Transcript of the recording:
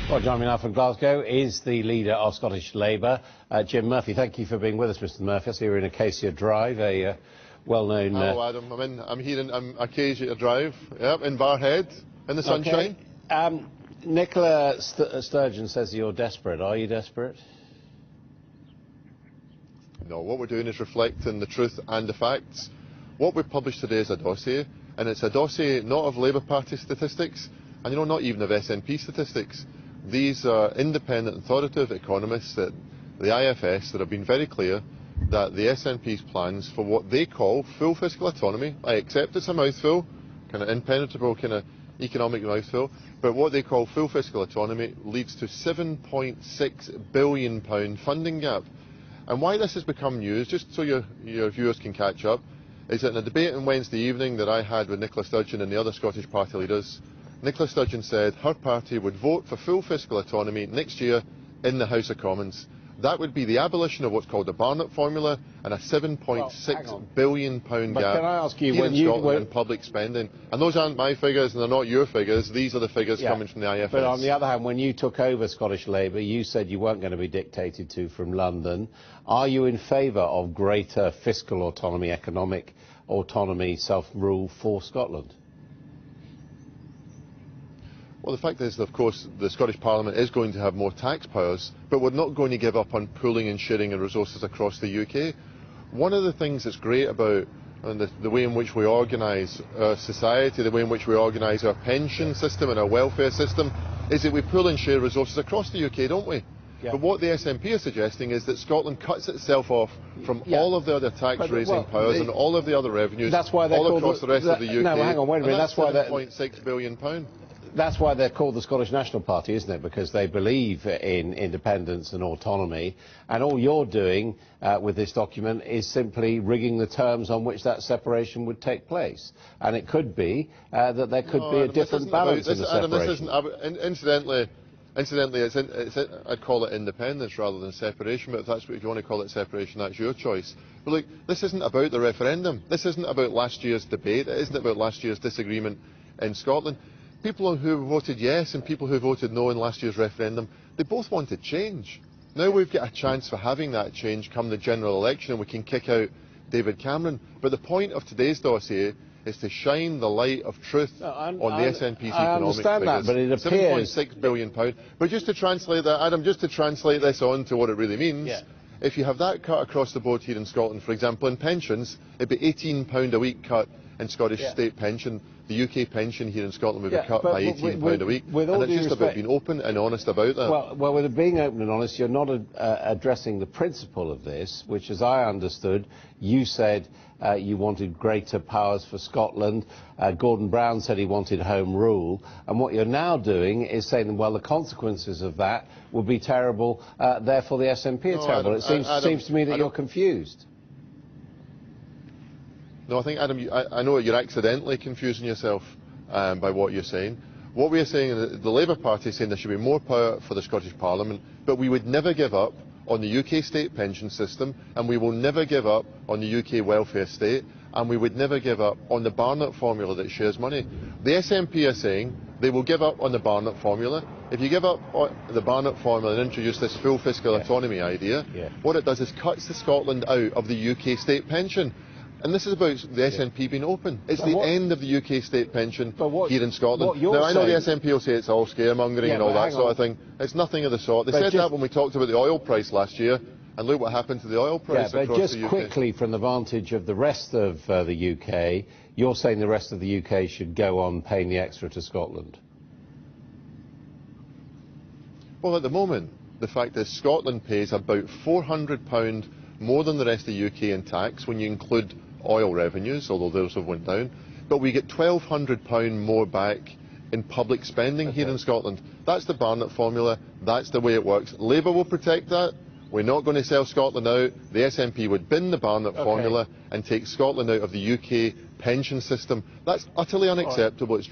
Well, joining me now from Glasgow is the leader of Scottish Labour, Jim Murphy. Thank you for being with us, Mr Murphy. I see you're in Acacia Drive, a well-known... Hello, Adam. I'm here in Acacia Drive, yep, in Barnett, in the sunshine. Okay. Nicola Sturgeon says you're desperate. Are you desperate? No, what we're doing is reflecting the truth and the facts. What we've published today is a dossier, and it's a dossier not of Labour Party statistics, and not even of SNP statistics. These are independent, authoritative economists at the IFS that have been very clear that the SNP's plans for what they call full fiscal autonomy, I accept it's a mouthful, kind of impenetrable kind of economic mouthful, but what they call full fiscal autonomy leads to £7.6 billion funding gap. And why this has become news, just so your viewers can catch up, is that in a debate on Wednesday evening that I had with Nicola Sturgeon and the other Scottish party leaders, Nicola Sturgeon said her party would vote for full fiscal autonomy next year in the House of Commons. That would be the abolition of what's called the Barnett formula and a £7.6 billion gap can I ask you, here in Scotland in public spending. And those aren't my figures and they're not your figures. These are the figures coming from the IFS. But on the other hand, when you took over Scottish Labour, you said you weren't going to be dictated to from London. Are you in favour of greater fiscal autonomy, economic autonomy, self-rule for Scotland? Well, the fact is, of course, the Scottish Parliament is going to have more tax powers, but we're not going to give up on pooling and sharing of resources across the UK. One of the things that's great about the way in which we organise our society, the way in which we organise our pension system and our welfare system, is that we pool and share resources across the UK, don't we? Yeah. But what the SNP are suggesting is that Scotland cuts itself off from all of the other tax-raising powers and all of the other revenues all across the rest of the UK. No, hang on, wait a minute. That's £7.6 billion. That's why they're called the Scottish National Party, isn't it? Because they believe in independence and autonomy. And all you're doing with this document is simply rigging the terms on which that separation would take place. And it could be that there could be a different balance in the separation. Incidentally, I'd call it independence rather than separation, but if you want to call it separation, that's your choice. But look, this isn't about the referendum. This isn't about last year's debate. It isn't about last year's disagreement in Scotland. People who voted yes and people who voted no in last year's referendum, they both wanted change. Now we've got a chance for having that change come the general election and we can kick out David Cameron. But the point of today's dossier is to shine the light of truth on the SNP's economic figures. But it appears £7.6 billion. But just to translate that, Adam, just to translate this on to what it really means, if you have that cut across the board here in Scotland, for example, in pensions, it'd be £18 a week cut in Scottish state pension. The UK pension here in Scotland would be cut by £18 a week. And it's just about being open and honest about that. Well, with being open and honest, you're not addressing the principle of this, which, as I understood, you said you wanted greater powers for Scotland. Gordon Brown said he wanted home rule. And what you're now doing is saying, well, the consequences of that would be terrible, therefore the SNP are terrible. It seems to me that you're confused. No, I think, Adam, I know you're accidentally confusing yourself by what you're saying. What we are saying, the Labour Party is saying there should be more power for the Scottish Parliament, but we would never give up on the UK state pension system, and we will never give up on the UK welfare state, and we would never give up on the Barnett formula that shares money. The SNP are saying they will give up on the Barnett formula. If you give up on the Barnett formula and introduce this full fiscal autonomy idea, what it does is cuts Scotland out of the UK state pension. And this is about the SNP being open. It's the end of the UK state pension here in Scotland. Now, I know the SNP will say it's all scaremongering and all that sort of thing. It's nothing of the sort. They said that when we talked about the oil price last year, and look what happened to the oil price across the UK. But just quickly, from the vantage of the rest of the UK, you're saying the rest of the UK should go on paying the extra to Scotland? Well, at the moment, the fact is Scotland pays about £400 more than the rest of the UK in tax when you include oil revenues, although those have went down, but we get £1,200 more back in public spending here in Scotland. That's the Barnett formula, that's the way it works. Labour will protect that. We're not going to sell Scotland out. The SNP would bin the Barnett formula and take Scotland out of the UK pension system. That's utterly unacceptable. It's